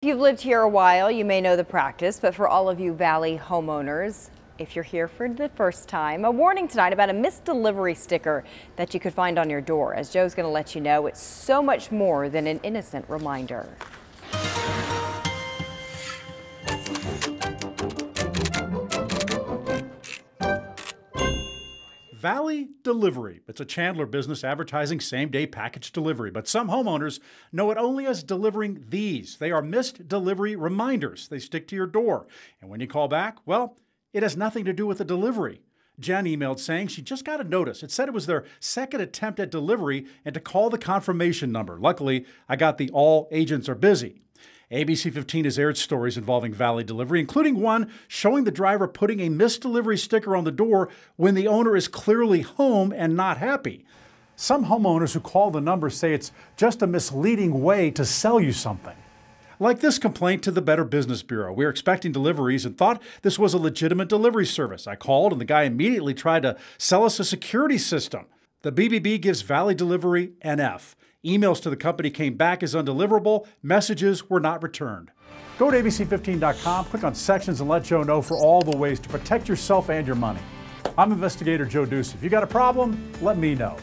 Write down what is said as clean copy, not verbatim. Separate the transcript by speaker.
Speaker 1: you've lived here a while, you may know the practice, but for all of you Valley homeowners, if you're here for the first time, a warning tonight about a missed delivery sticker that you could find on your door. As Joe's going to let you know, it's so much more than an innocent reminder.
Speaker 2: Valley Delivery. It's a Chandler business advertising same-day package delivery, but some homeowners know it only as delivering these. They are missed delivery reminders. They stick to your door, and when you call back, well, it has nothing to do with the delivery. Jen emailed saying she just got a notice. It said it was their second attempt at delivery and to call the confirmation number. Luckily, I got the all agents are busy. ABC 15 has aired stories involving Valley Delivery, including one showing the driver putting a missed delivery sticker on the door when the owner is clearly home and not happy. Some homeowners who call the number say it's just a misleading way to sell you something. Like this complaint to the Better Business Bureau. We were expecting deliveries and thought this was a legitimate delivery service. I called and the guy immediately tried to sell us a security system. The BBB gives Valley Delivery an F. Emails to the company came back as undeliverable. Messages were not returned. Go to abc15.com, click on sections, and let Joe know for all the ways to protect yourself and your money. I'm investigator Joe Ducey. If you got a problem, let me know.